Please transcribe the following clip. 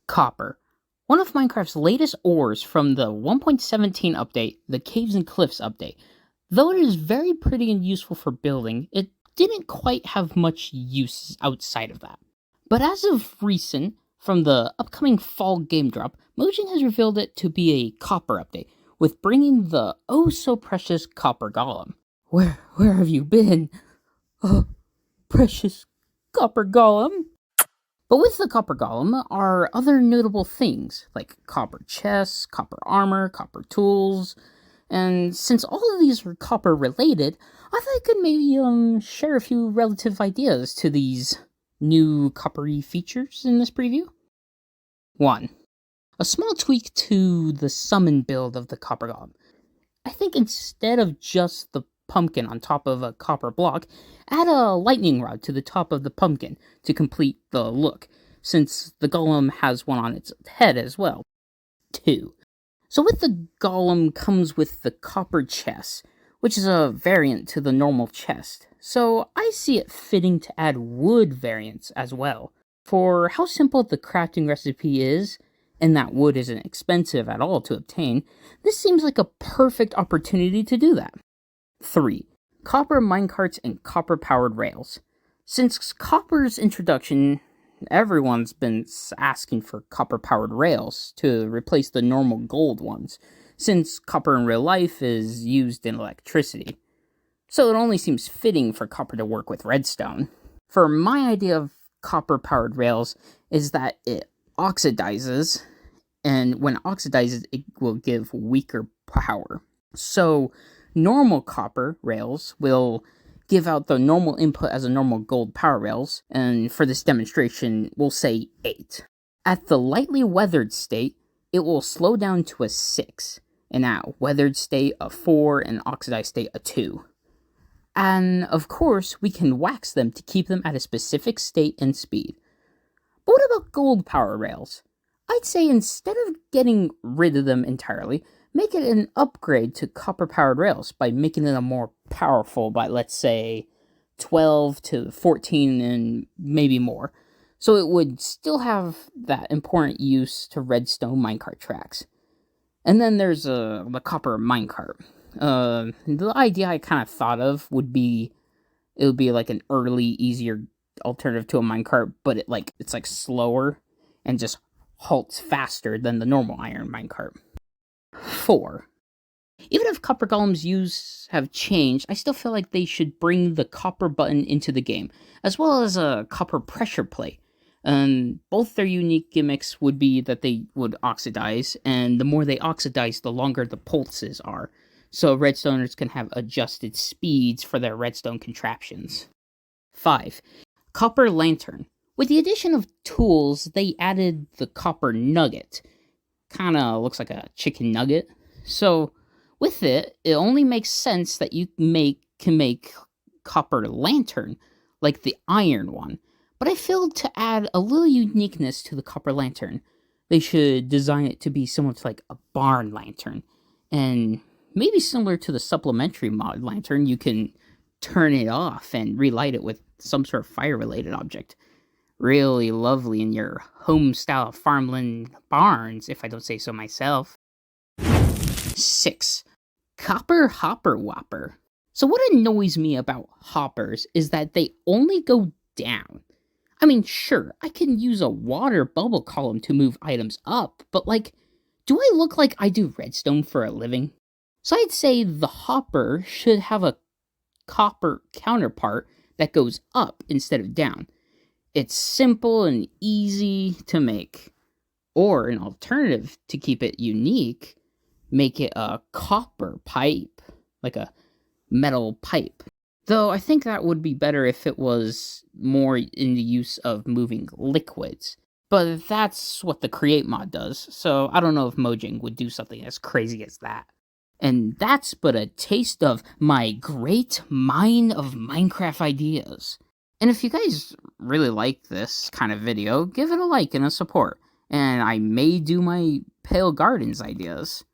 Copper. One of Minecraft's latest ores from the 1.17 update, the Caves and Cliffs update. Though it is very pretty and useful for building, it didn't quite have much use outside of that. But as of recent, from the upcoming fall game drop, Mojang has revealed it to be a copper update, with bringing the oh-so-precious copper golem. Where have you been? Oh, precious copper golem? But with the copper golem are other notable things, like copper chests, copper armor, copper tools, and since all of these are copper related, I thought I could maybe share a few relative ideas to these new coppery features in this preview. 1. A small tweak to the summon build of the copper golem. I think instead of just the pumpkin on top of a copper block, add a lightning rod to the top of the pumpkin to complete the look, since the golem has one on its head as well. 2. So with the golem comes with the copper chest, which is a variant to the normal chest, so I see it fitting to add wood variants as well. For how simple the crafting recipe is, and that wood isn't expensive at all to obtain, this seems like a perfect opportunity to do that. 3. Copper minecarts and copper-powered rails. Since copper's introduction, everyone's been asking for copper-powered rails to replace the normal gold ones, since copper in real life is used in electricity. So it only seems fitting for copper to work with redstone. For my idea of copper-powered rails is that it oxidizes, and when it oxidizes, it will give weaker power. So normal copper rails will give out the normal input as a normal gold power rails, and for this demonstration, we'll say 8. At the lightly weathered state, it will slow down to a 6, and at weathered state, a 4, and oxidized state, a 2. And of course, we can wax them to keep them at a specific state and speed. But what about gold power rails? I'd say instead of getting rid of them entirely, make it an upgrade to copper-powered rails by making them more powerful by, let's say, 12 to 14 and maybe more. So it would still have that important use to redstone minecart tracks. And then there's the copper minecart. The idea I kind of thought of would be, it would be like an early, easier alternative to a minecart, but it's like slower and just halts faster than the normal iron minecart. 4. Even if copper golems' use have changed, I still feel like they should bring the copper button into the game, as well as a copper pressure plate. And both their unique gimmicks would be that they would oxidize, and the more they oxidize, the longer the pulses are, so redstoners can have adjusted speeds for their redstone contraptions. 5. Copper lantern. With the addition of tools, they added the copper nugget. Kinda looks like a chicken nugget. So, with it, it only makes sense that you can make copper lantern, like the iron one. But I feel to add a little uniqueness to the copper lantern, they should design it to be similar to like a barn lantern. And maybe similar to the supplementary mod lantern, you can turn it off and relight it with some sort of fire-related object. Really lovely in your home-style farmland barns, if I don't say so myself. 6. Copper hopper whopper. So what annoys me about hoppers is that they only go down. I mean, sure, I can use a water bubble column to move items up, but do I look like I do redstone for a living? So I'd say the hopper should have a copper counterpart that goes up instead of down. It's simple and easy to make. Or an alternative to keep it unique, make it a copper pipe, like a metal pipe. Though I think that would be better if it was more in the use of moving liquids. But that's what the create mod does, so I don't know if Mojang would do something as crazy as that. And that's but a taste of my great mine of Minecraft ideas. And if you guys really like this kind of video, give it a like and a support. And I may do my Pale Gardens ideas.